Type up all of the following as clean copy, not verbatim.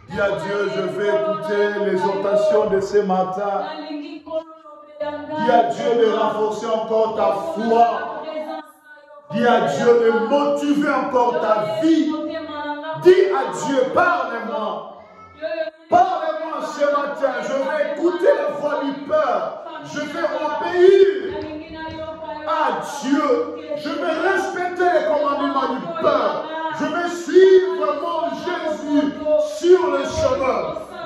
Dis à Dieu, je vais écouter l'exhortation de ce matin. Dis à Dieu de renforcer encore ta foi. Dis à Dieu de motiver encore ta vie. Dis à Dieu, parle-moi. Parle-moi ce matin. Je vais écouter la voix du Père. Je vais obéir à Dieu. Je vais respecter les commandements du Père. Je vais suivre mon Jésus sur le chemin.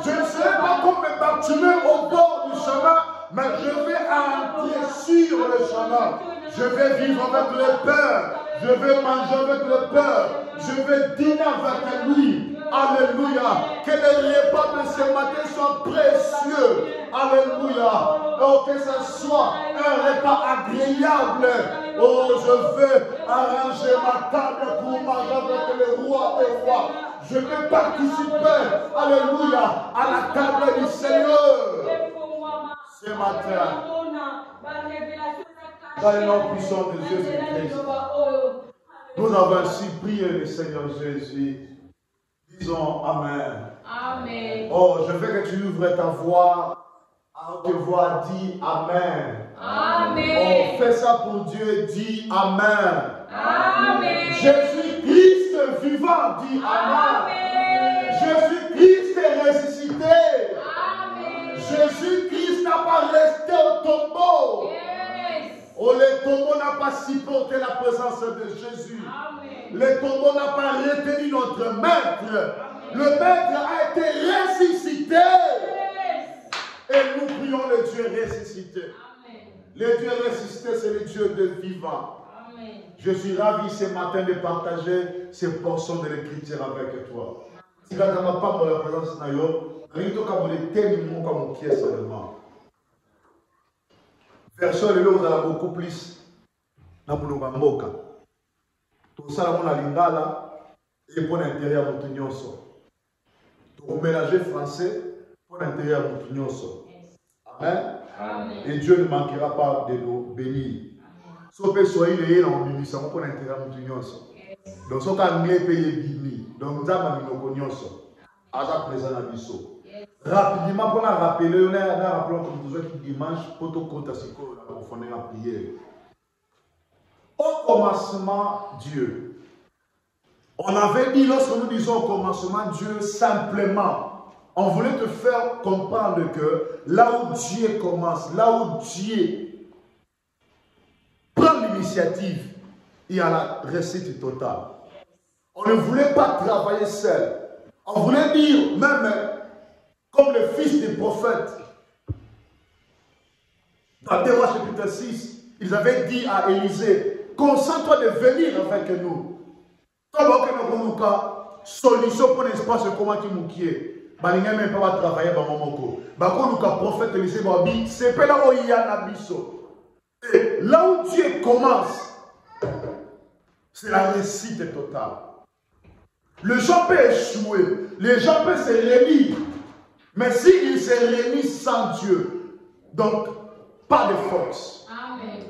Je ne serai pas comme mes Bartimée au bord du chemin, mais je vais entrer sur le chemin. Je vais vivre avec le Père. Je vais manger avec le Père. Je vais dîner avec lui. Alléluia. Que les repas de ce matin soient précieux. Alléluia. Oh, que ce soit un repas agréable. Oh, je veux arranger ma table pour manger avec le roi des rois. Je veux participer, alléluia, à la table du Seigneur. Ce matin, dans le nom puissant de Jésus-Christ, nous avons ainsi prié le Seigneur Jésus. Disons Amen. Amen. Oh, je veux que tu ouvres ta voix. À te voix, dis Amen. Amen. Oh, fais ça pour Dieu, dis Amen. Amen. Jésus-Christ vivant, dis Amen. Jésus-Christ est ressuscité. Amen. Jésus-Christ n'a pas resté au tombeau. Yes. Oh, le tombeau n'a pas supporté la présence de Jésus. Amen. Le tombeau n'a pas retenu notre maître. Le maître a été ressuscité. Yes. Et nous prions le Dieu ressuscité. Amen. Le Dieu ressuscité, c'est le Dieu de vivant. Amen. Je suis ravi ce matin de partager ces portions de l'écriture avec toi. Si tu n'as pas la présence de seulement. Version de l'eau, vous avez beaucoup plus. Tout ça, on a l'ingala et pour l'intérieur de l'Union. Pour mélanger français pour l'intérieur de l'Union. Amen. Amen. Et Dieu ne manquera pas de nous bénir. So pe soyez les dans l'unissant pour l'intérieur de l'Union. Donc so ka anglais paye bini. Donc nous avons mis nos nyonso. Aza présent na biso. Rapidement pour la rappeler, on a rappelé comme toujours qui dimanche pour tout compte à ce qu'on a confondé la prière. Au commencement Dieu. On avait dit lorsque nous disons au commencement Dieu simplement, on voulait te faire comprendre que là où Dieu commence, là où Dieu prend l'initiative, il y a la réussite totale. On ne voulait pas travailler seul. On voulait dire, même comme le fils des prophètes, dans Théophile chapitre 6, ils avaient dit à Élisée, concentre-toi de venir avec nous. Comme on a solution pour l'espace, comment tu m'ouquies. Il n'y a même pas travailler dans mon mot. Quand le prophète Élisée m'a dit, c'est pas là où il y a un abisso. Et là où Dieu commence, c'est la réussite totale. Le gens peut échouer, les gens peuvent se réunir, mais s'ils se réunissent sans Dieu, donc pas de force. Amen.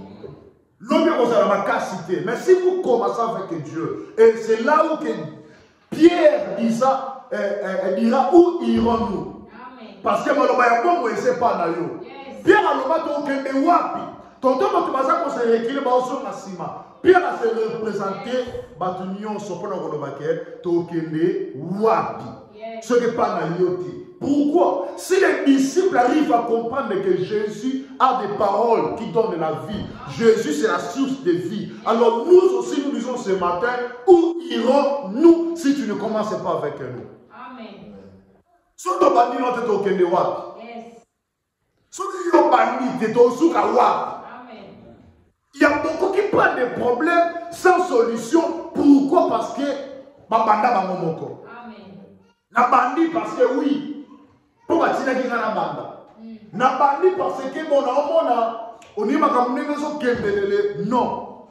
L'homme est aux capacité, mais si vous commencez avec Dieu, et c'est là où que Pierre dira où irons-nous? Parce que malheureusement, il ne sait pas. Pierre a le wapi. Tonton Matumaza qu'on s'est rééquilibré dans la cima. Pierre a se représenté Batunion Sopona Rodobake, Tokende Wapi. Ce n'est pas Nayoti. Pourquoi? Si les disciples arrivent à comprendre que Jésus a des paroles qui donnent la vie, Jésus c'est la source de vie. Alors nous aussi nous disons ce matin, où irons-nous si tu ne commences pas avec nous? Amen. Si tu bandit notre Tokende Wapi. Si tu bandit Tozuka Wapi. Il y a beaucoup qui prennent des problèmes sans solution. Pourquoi? Parce que Babanda Bamomoko. Na bandi parce que oui. Pourquoi tu n'as pas na banda? Na bandi parce que on y m'a non.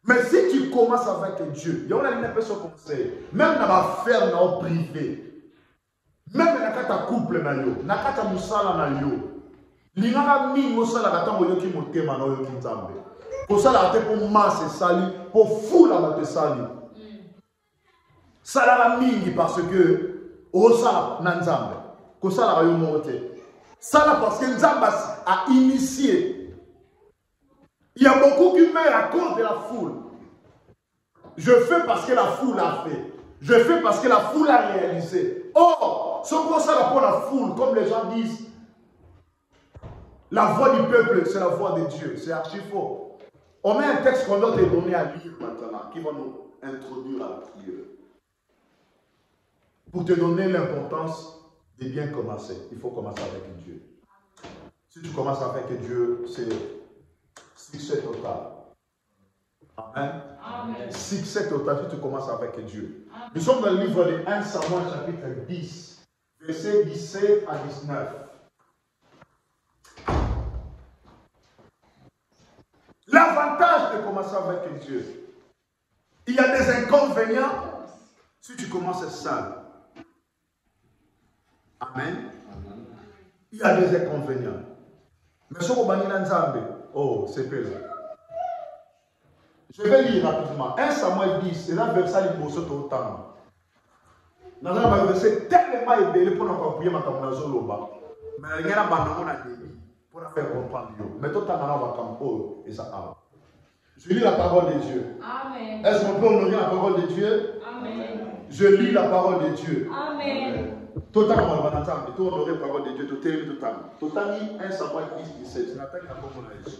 Mais si tu commences avec Dieu, il y a une personne conseil. Même dans la ferme dans privé. Même dans ta couple na yo, na kata musala na yo. Lingaka mi musala kata mo yoki motema na yoki nzambe. Pour ça, la tête pour masse sali, pour fou la tête sali. Ça la mingi parce que, au ça, nanzambe. Que ça la rayon monté. Ça là parce que Nzamba a initié. Il y a beaucoup qui meurent à cause de la foule. Je fais parce que la foule a fait. Je fais parce que la foule a réalisé. Or, ce qu'on ça pour la foule, comme les gens disent, la voix du peuple, c'est la voix de Dieu. C'est archi faux. On met un texte qu'on doit te donner à lire maintenant, qui va nous introduire à la prière. Pour te donner l'importance de bien commencer, il faut commencer avec Dieu. Si tu commences avec Dieu, c'est succès total. Amen. Amen. Succès total si tu commences avec Dieu. Amen. Nous sommes dans le livre de 1 Samuel chapitre 10, versets 17 à 19. L'avantage de commencer avec Dieu. Il y a des inconvénients si tu commences seul. Amen. Il y a des inconvénients. Mais si vous banissez Nzambe, oh, c'est peu là. Je vais lire rapidement. 1 Samuel 10, c'est là le verset qui pose au temps. Dans un verset tellement ébélé pour nous comprendre ma camouflage loba. Mais il y a un bandamon à dire pour faire comprendre. Mais tout le temps, on va comprendre et ça a. Je lis la parole de Dieu. Amen. Est-ce qu'on peut honorer la parole de Dieu? Amen. Je lis la parole de Dieu. Amen. Totalement, on va entendre. Tout honorer la parole de Dieu. Totalement. Totalement, 1 Samuel 10, 17. Je n'attends qu'à mon âge.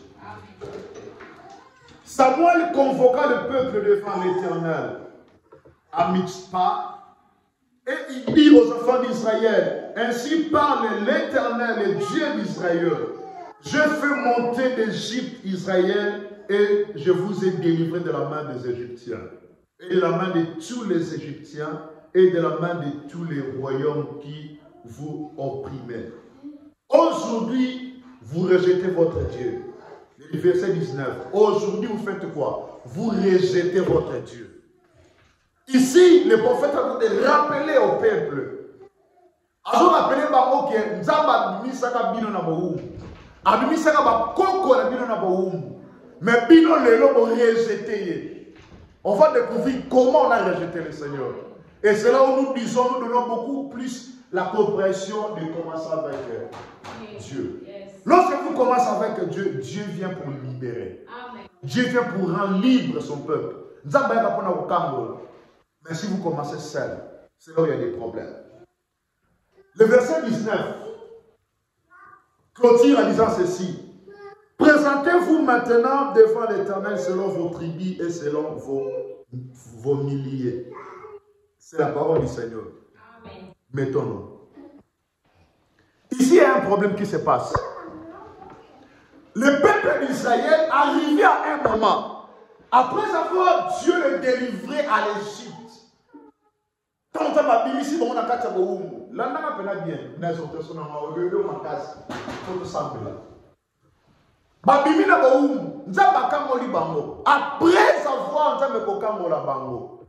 Samuel convoqua le peuple devant l'Éternel à Mitzpah et il dit aux enfants d'Israël, ainsi parle l'Éternel, le Dieu d'Israël. Je fais monter d'Égypte Israël et je vous ai délivré de la main des Égyptiens et de la main de tous les Égyptiens et de la main de tous les royaumes qui vous opprimaient. Aujourd'hui, vous rejetez votre Dieu. Le verset 19. Aujourd'hui, vous faites quoi? Vous rejetez votre Dieu. Ici, le prophète a de rappeler au peuple. Azo rappeler bango que Nzamba bimisaka bino na boum. Abimisaka ba koko na bino na boum. Mais bino lelo bo rejeter. On va découvrir comment on a rejeté le Seigneur. Et c'est là où nous disons, nous donnons beaucoup plus la compréhension de commencer avec Dieu. Lorsque vous commencez avec Dieu, Dieu vient pour libérer. Amen. Dieu vient pour rendre libre son peuple. Mais si vous commencez seul, c'est là où il y a des problèmes. Le verset 19 clôture en disant ceci. Présentez-vous maintenant devant l'Éternel selon vos tribus et selon vos milliers. C'est la parole du Seigneur. Amen. Mettons-nous. Ici, il y a un problème qui se passe. Le peuple d'Israël arrivé à un moment, après avoir Dieu le délivré à l'Égypte. Quand on a bien ici, on a quatre boum. Là, on a bien bien. N'a sorti son nom, on a eu ma casse. Faut sembler là. Babimi na boum. Nzamba kamoli bango. Après avoir nzamba kokambo la bango.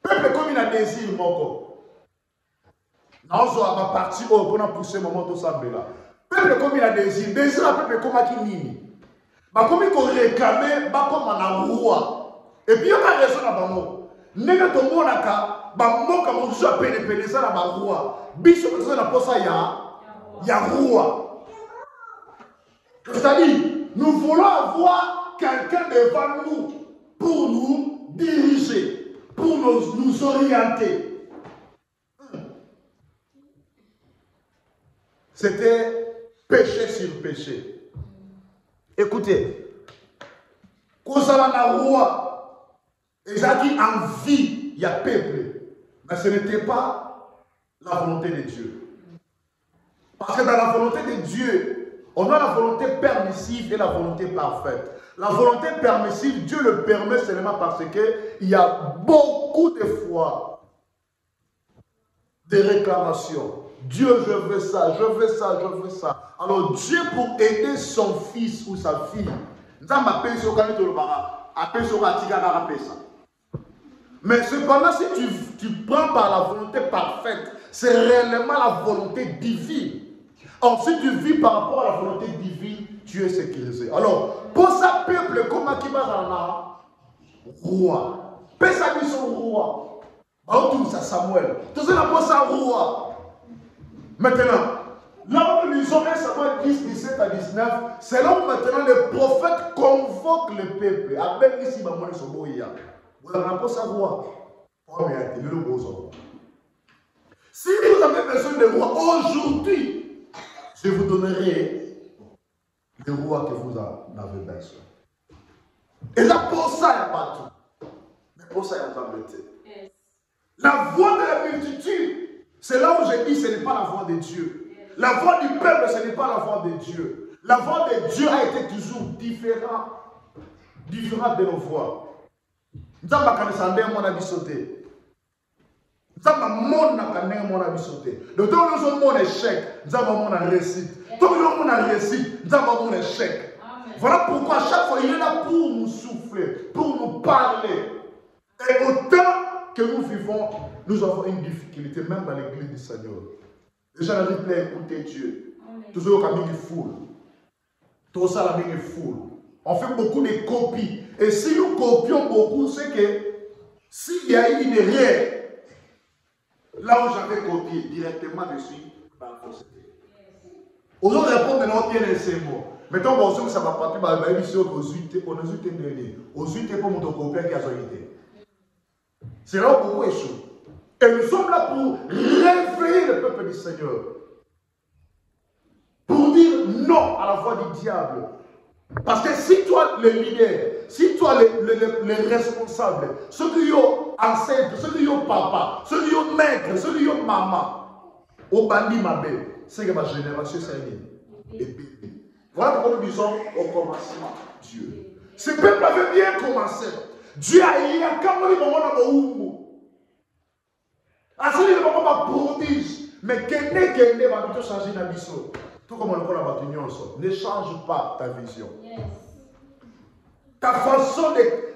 Peuple comme il a désir moko. Nazo a parti au pour pousser moment tout sembler là. Peuple comme il a désir la peuple comme qui nini. Ba comme il réclamer ba comme un roi. Et puis il y a raison na bango. Nega to monaka ba moka mo zo pene ça na ba roi. Biso ko na posa ya roi. C'est-à-dire, nous voulons avoir quelqu'un devant nous pour nous diriger, pour nous orienter. C'était péché sur péché. Écoutez, quand ça va la roi, et ça dit en vie, il y a peuple, mais ce n'était pas la volonté de Dieu. Parce que dans la volonté de Dieu, on a la volonté permissive et la volonté parfaite. La volonté permissive, Dieu le permet seulement parce qu'il y a beaucoup de fois des réclamations. Dieu, je veux ça, je veux ça, je veux ça. Alors Dieu, pour aider son fils ou sa fille, mais cependant, si tu prends par la volonté parfaite, c'est réellement la volonté divine. Or, si tu vis par rapport à la volonté divine, tu es sécurisé. Alors, pour ça, peuple, comment qui va roi. Pesa son roi. Tout ça, Samuel. Tout ça, pour ça, roi. Maintenant, là où nous lisons 1 Samuel 10, 17 à 19, c'est là où maintenant le prophète convoque le peuple. Avec ici, maman, ils sont beaux. Vous avez pour ça, roi. Si vous avez besoin de roi aujourd'hui, je vous donnerai le roi que vous en avez besoin. Et là, pour ça, il n'y a pas tout. Mais pour ça, il y a pas de thé. La voix de la multitude, c'est là où je dis ce n'est pas la voix de Dieu. La voix du peuple, ce n'est pas la voix de Dieu. La voix de Dieu a été toujours différente de nos voix. Nous avons sauté. Nous avons sauté. Donc, nous avons un échec, nous avons un réussite. Nous avons un réussite, nous avons un échec. Voilà pourquoi à chaque fois, il est là pour nous souffler, pour nous parler. Et autant que nous vivons, nous avons une difficulté, même dans l'église du Seigneur. Les gens n'arrivent plus à écouter Dieu. Toujours comme il foule. Tout ça, la foule. On fait beaucoup de copies. Et si nous copions beaucoup, c'est que s'il y a une erreur, là où j'avais copié, directement, je suis dans la procédure. Aujourd'hui, répondre maintenant bien les ces mots. Mettons, bon, ça va partir par la mission aux 8 derniers. Aux 8 pour mon copier qui a été. C'est là où beaucoup échouent. Et nous sommes là pour réveiller le peuple du Seigneur. Pour dire non à la voix du diable. Parce que si toi, le leader, si toi, les responsables, ceux qui ont ancêtres, ceux qui ont papa, ceux qui ont maître, ceux qui ont maman, au bandit ma belle, c'est que ma génération s'est et bébé. Voilà pourquoi nous disons au commencement, Dieu. Ce peuple avait bien commencé. Dieu a eu un camon de moment dans le Asali le moment prodige, mais qu'elle va plutôt changer la vision. Tout comme on le voit la ne change pas ta vision. Ta façon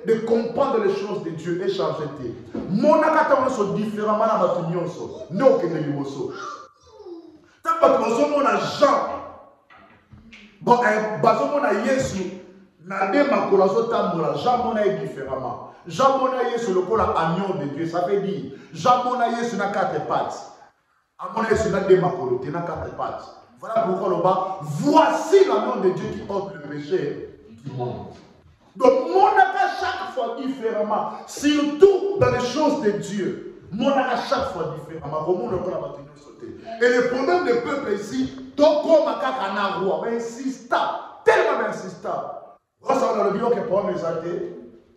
de comprendre les choses de Dieu est changée. Mon akata sont différemment dans la vision. Non que les limoso. Tant que nous avons Jean, bon, nous avons Jésus. Jean mona différemment. Jean mona Yesu le col agneau de Dieu, ça veut dire Jean mona Yesu na quatre pattes. Amona Yesu na deux makolo, na quatre pattes. Voilà pourquoi le bas, voici l'agneau de Dieu qui ôte le péché du monde. Donc mon aka chaque fois différemment, surtout dans les choses de Dieu. Mon aka chaque fois différemment. Comment le col a battu sauter. Et le problème des peuples ici, toko makaka na roi, mais insista, tellement insista. Grâce à le bilan que Paul nous a dit,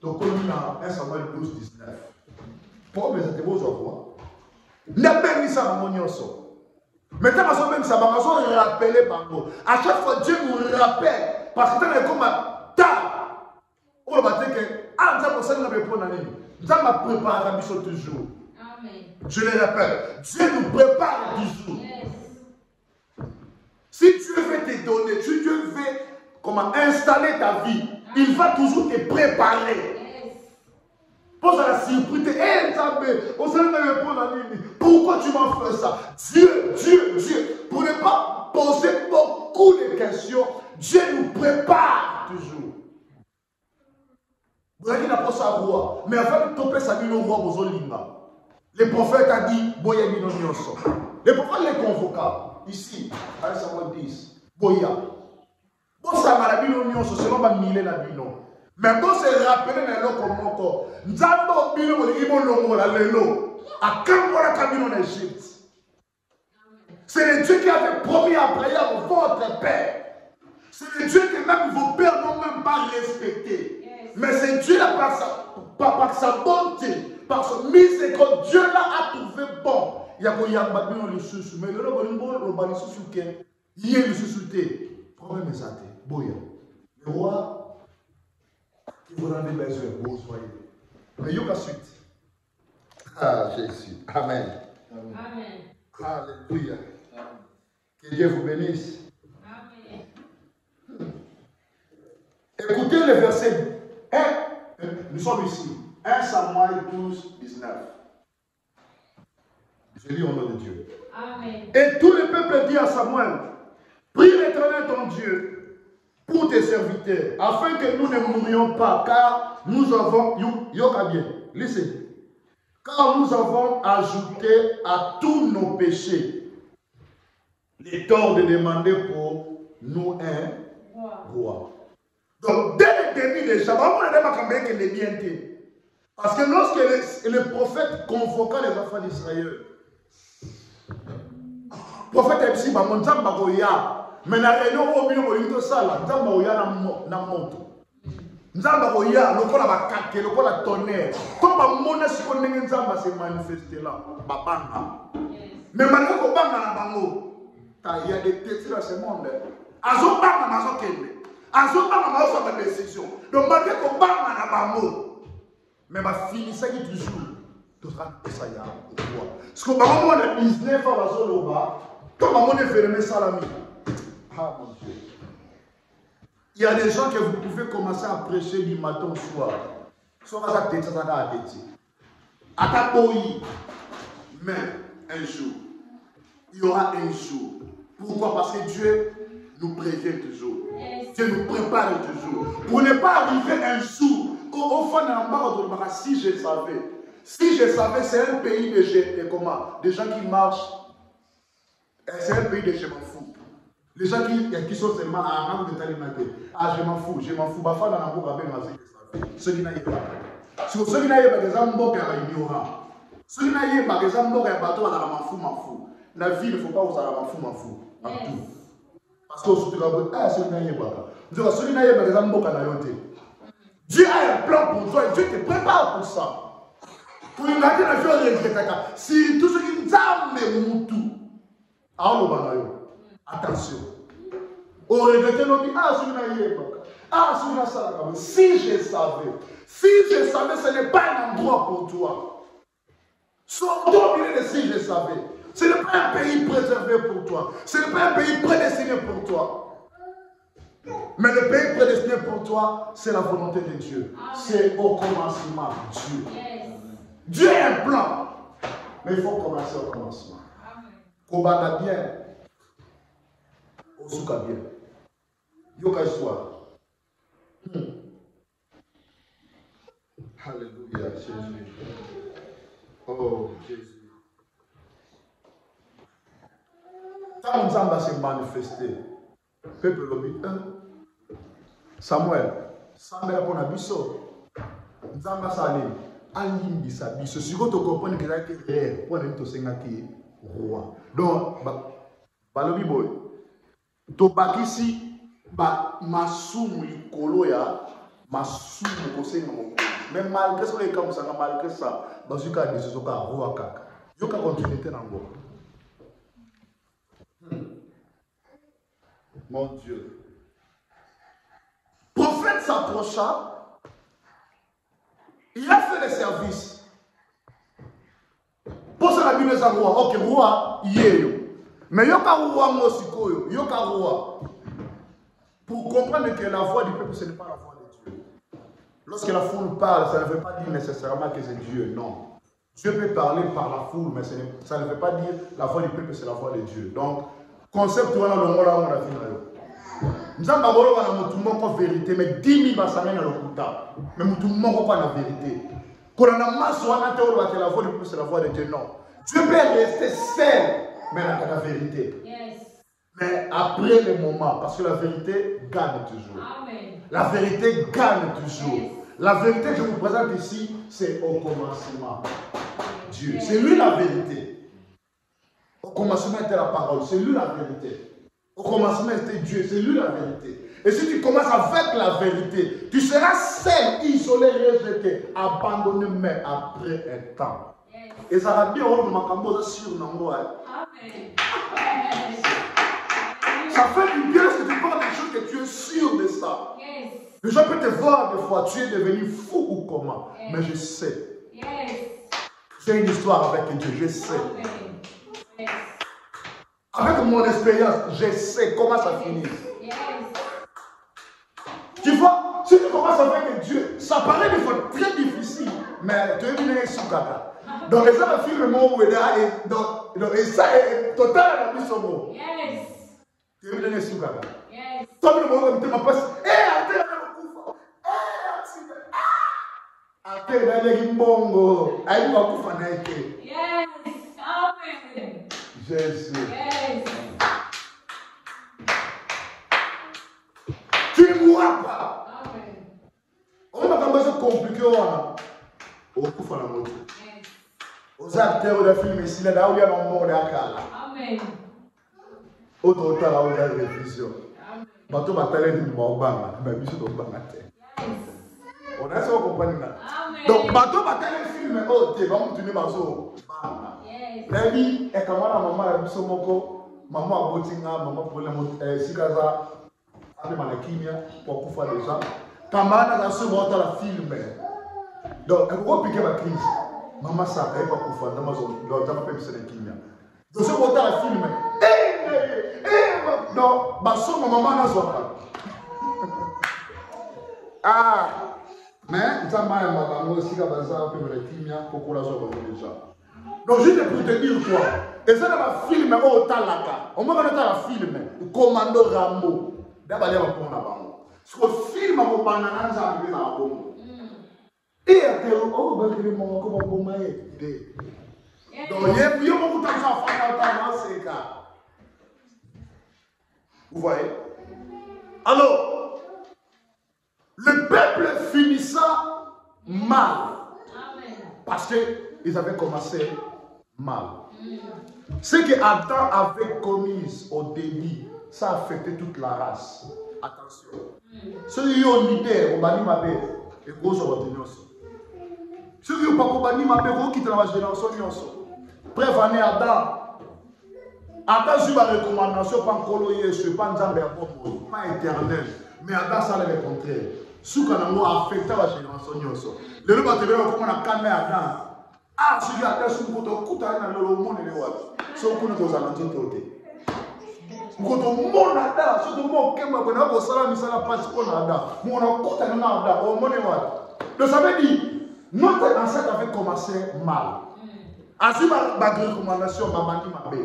donc on a 1 Samuel 12, 19. Paul nous a dit, vous avez n'a pas mis ça dans mon yonso. Maintenant, même ça va nous rappeler par nous. À chaque fois, Dieu nous rappelle, parce que c'est comme un tas. On va dire que, ah, nous avons ça, nous avons préparé. Nous avons préparé la mission toujours. Amen. Je le rappelle, Dieu nous prépare toujours. Yes. Si Dieu veut te donner, si Dieu veut comment installer ta vie, il va toujours te préparer. Pose à la surprise, pourquoi tu m'as fait ça? Dieu, pour ne pas poser beaucoup de questions, Dieu nous prépare toujours. Vous avez dit la poste à roi, mais avant de topper sa vie, le roi, vous avez dit, le prophète a dit, Boya Bino Nyonso. Le prophète les convoqua, ici, à Samuel 10, Boya. Bon, ça m'a dit, c'est selon ma mille la bino. Mais bon, c'est rappelé dans l'eau comme encore. Nous avons bino, nous avons la lelo. À quand on a cabine en Égypte? C'est le Dieu qui avait promis à prier à votre père. C'est le Dieu que même vos pères n'ont même pas respecté. Mais c'est Dieu là, par sa bonté, par son miséricorde, Dieu là a trouvé bon. Il y a un sous, mais le le roi qui vous rendez besoin, vous soyez. Mais il y a une suite. Ah, Jésus. Amen. Amen. Alléluia. Que Dieu vous bénisse. Amen. Écoutez le verset 1. Nous sommes ici. 1 Samuel 12, 19. Je lis au nom de Dieu. Amen. Et tout le peuple dit à Samuel, prie l'Éternel ton Dieu pour tes serviteurs, afin que nous ne mourions pas, car nous avons, yoka bien, listen, car nous avons ajouté à tous nos péchés les torts de demander pour nous un roi. Donc, dès le début déjà, on a demandé que les biens étaient. Parce que lorsque le prophète convoqua les enfants d'Israël, le prophète a dit, mon Nzamba Goya, mais na réunion au milieu de sala, Nzamba Goya na moto. Nzamba Goya, le col a caqué, le col a tonnerre. Comme un monde si on est Nzamba s'est manifesté là, babanga. Mais malgré qu'on banga na bango, il y a des têtes dans ce monde. Azo banga na zo kende. Azo banga na zo faire des décisions. Donc malgré qu'on banga na bango, mais ma fille ça qui toujours. Tout ça ça y a. Parce que maman on est 19 ans à Zoloba. Comme on est fermé salami. Ah mon Dieu. Il y a des gens que vous pouvez commencer à prêcher du matin au soir. Soit à tête, ça va à tête. À ta bouillie. Mais un jour, il y aura un jour. Pourquoi? Parce que Dieu nous prévient toujours. Dieu nous prépare toujours. Pour ne pas arriver un jour, au fond d'un bar, si je savais. Si je savais, c'est un pays de comment? Des gens qui marchent. C'est un pays de je m'en fous. Les gens qui sont seulement à un de talimate. Ah, je m'en fous, je m'en fous. Bafa dans la boca, ben, ceux qui n'aillent pas. Ceux qui n'aillent pas, des gens qui sont ignorants. Ceux qui n'aillent pas, des gens qui sont m'en fous. La vie, il ne faut pas vous aller m'en fous. En tout. Parce que ceux qui n'aillent pas. Ceux qui n'aillent pas, des gens qui sont Dieu a un plan pour toi et Dieu te prépare pour ça. Pour une matin, si tout ce qui nous a mis tout, attention. On regrette nos vies. Ah, si je savais, ce n'est pas un endroit pour toi. Surtout, si je savais, ce n'est pas un pays préservé pour toi. Ce n'est pas un pays prédestiné pour toi. Mais le pays prédestiné pour toi, c'est la volonté de Dieu. C'est au commencement, Dieu. Dieu a un plan. Mais il faut commencer au commencement. Kobana bien. Osuka bien. Yoka soit. Alléluia, Jésus. Oh, Jésus. Quand Nzamba s'est manifesté, peuple lobby 1. Samuel, Samuel pour Nabiso. Nzamba Salim. Alimbisa biso si vous comprenez que c'est réel pour ne pas roi donc balobi boy to bakisi ba masumu likolo ya masumu kosenga moko mais malgré ça les comme ça malgré ça bazuka décision ka roi kaka yoka continuité nango mon Dieu prophète s'approcha. Il a fait les services. Pour ça, la Bible est un roi. Ok, roi, yéyo. Mais il y a un roi, mosikoyo. Il y a un roi. Pour comprendre que la voix du peuple, ce n'est pas la voix de Dieu. Lorsque la foule parle, ça ne veut pas dire nécessairement que c'est Dieu. Non. Dieu peut parler par la foule, mais ça ne veut pas dire la voix du peuple, c'est la voix de Dieu. Donc, concept, on a le mot là, on a fini là. Nous avons la vérité, mais 10 000 personnes dans le couta. Mais nous avons pas la vérité. Quand on a la voix du peuple, c'est la voix de Dieu. Non. Dieu peut rester seul, mais la vérité. Mais après le moment, parce que la vérité gagne toujours. Amen. La vérité gagne toujours. La vérité que je vous présente ici, c'est au commencement. Dieu. C'est lui la vérité. Au commencement était la parole. C'est lui la vérité. Au commencement c'était Dieu, c'est lui la vérité. Et si tu commences avec la vérité, tu seras seul, isolé, rejeté, abandonné, mais après un temps. Et ça va bien, on m'a sur Nango. Ça fait du bien si tu parles des choses que tu es sûr de ça. Les gens peuvent te voir des fois, tu es devenu fou ou comment. Mais je sais. J'ai une histoire avec Dieu, je sais. Avec mon expérience, je sais comment ça finit. Tu vois, si tu commences avec Dieu, ça paraît des fois très difficile, mais tu es venu sous caca. Donc, ça va faire le mot où il est et ça est total à la mise au mot. Tu es venu sous caca. Yes. Toi, le moment où tu m'as passé, Yes. Amen. Jésus. Yes. Tu ne mourras pas. Amen. On va pas se compliquer. On va faire la moto. Yes. Aux acteurs de film ici, là où il y a un monde à Kala. Amen. Autre temps, là où il y a une révision. Amen. Bateau bataille du Mobama, mais bien sûr, on va Yes. on a ça, on comprend. Amen. Donc, bateau bataille film, oh, tu vas me tenir ma zo. Yes. La vie, et comment la maman a vu son moko, maman a botinga, maman pour les sikaza, avec ma kimia, pour pouvoir faire des gens. Comment elle a ce moment la film. Donc, elle va piquer ma crise. Maman, ça, elle va pouvoir faire dans ma zone, dans ma peuple, c'est la kimia. Donc, ce moment la film. Non, bah, son maman n'a pas. Ah, mais, ça m'a aussi qu'à bazar, pour la kimia, pour qu'on la soit déjà. Donc, juste pour te dire quoi, et ça, dans ma film, au Talaka, on m'a dit dans la film, le commando Rambo, d'abord, il y a un point là-bas. Parce que le film, on va pas arriver dans la bombe. Et après, on va dire, comment on va aider. Donc, il y a beaucoup de temps à faire dans ces cas. Vous voyez? Alors, le peuple finissant mal. Amen. Parce qu'ils avaient commencé mal. Ce que Adam avait commis au début, ça a affecté toute la race. Attention. Ceux qui ont l'idée, on va dire ma belle, et gros sur votre union. Ceux qui n'ont pas dit ma belle, qui travaillent dans la génération. Prévenez Adam. Adam a eu la recommandation, pas encore Yesu, pas Nzambe, pas éternel. Mais Adam, ça le contraire. Ce qui a affecté la génération. Le roi te verra comment on a calmé Adam. Ah, si tu as des choses, tu as des monde et les autres. Si tu as des alentours, quand on monte Adam, si tu montes quelqu'un, on a besoin de faire la passe pour Adam. Mais on a coupé Adam, on monte donc ça veut dire, notre ancêtre avait commencé mal. Asi ma recommandation, ma bandi ma bé.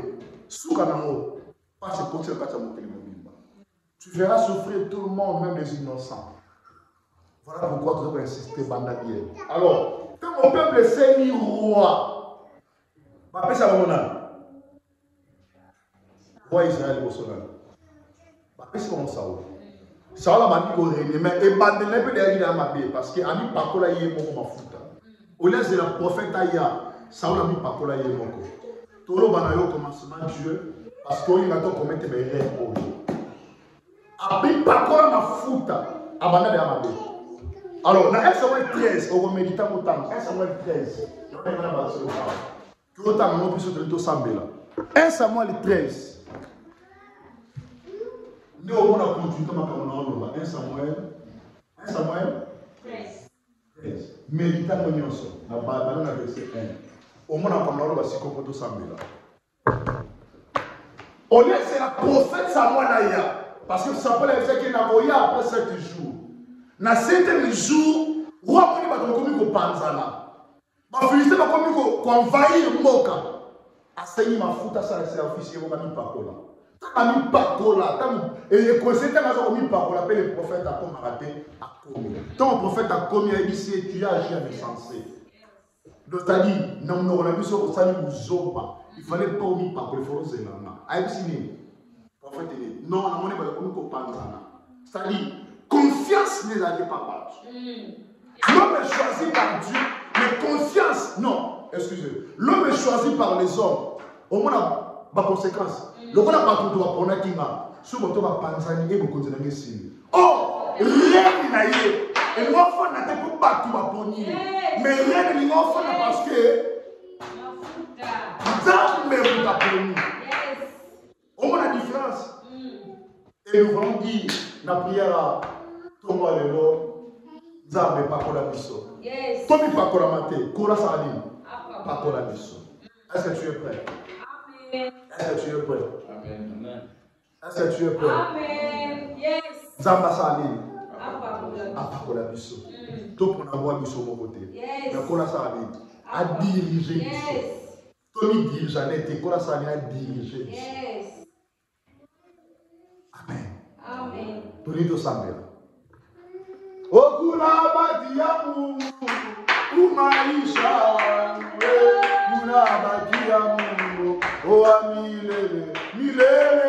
Soukanamo, pas se côté le kata mokili mobimba. Tu verras souffrir tout le monde, même les innocents. Voilà pourquoi tu dois insister, banda bien. Alors, quand mon peuple s'est mis roi, ma paix ça va mon âme. Roi Israël au soleil. Ma paix c'est comment ça va. Ça va la bandi au mais et bande ne peut derrière ma bé parce que ami pakola yé mon ma fouta. Au lieu de la prophète Aya. Ça on a mis par là hier moko. Tout le monde au commencement Dieu parce qu'on a tout commettre des rêves pour lui. Après par quoi ma fouta abandonné de Amabé. Alors dans 1 Samuel 13 on médite autant 1 Samuel 13. On va pas se voir. Tout autant on peut se tenir ensemble là. 1 Samuel 13. Nous on a continué comme on a 1 Samuel 13. Médite en nyonso na Bible na verset 1. Au moins, on a aussi compris tout ça. On est c'est la prophète Samuel Aya. Parce que Samuel a dit qu'il n'a pas après 7 jours. Dans 7 jours, roi Moni va commis au Panzana. Ma Philistin va commis qu'on envahir Moka. A saigné ma foute à ça, c'est officier, on a mis Pakola. T'as mis Pakola. Et les conseillers ont mis Pakola. Après le prophète a comme raté à commis. Tant le prophète a commis, il dit si tu as agi à insensé. Donc, c'est-à-dire, on a vu ça au salut ou Zoba. Il fallait pas omis par le fond de l'âme. Prophète, non, on n'a pas de companzana. C'est-à-dire, confiance ne la pas battre. L'homme est choisi par Dieu, mais confiance, non, excusez. L'homme est choisi par les hommes. Au moins, la conséquence. Le roi n'a pas tout droit pour Nakima. Ce moto va panzani et vous continuez à signer. Oh, rien n'a eu. Et l'enfant n'a pas tout à ponir. Mais rien n'est l'enfant parce que dans mes routes à ponir. On voit la différence. Et nous allons dire la prière à Tomba Lelo, Zambe Pakola Bisso. Tomi Pakola Mate, Kola Salim, Pakola Bisso. Est-ce que tu es prêt? Amen. Est-ce que tu es prêt? Amen. Est-ce que tu es prêt? Amen. Yes. Zamba Salim, Amen. Pakola Bisso. Tout pour avoir Bisso mon côté. Yes. Mais Kola Salim a dirigé Bisso. Yes. Tommy dirigeait, Kola Salim a dirigé Bisso. Yes. Amen. Amen. Nitosambela. Okuna bati ya Mungu umaisha wangu. Kuna bati ya Mungu owa milele milele.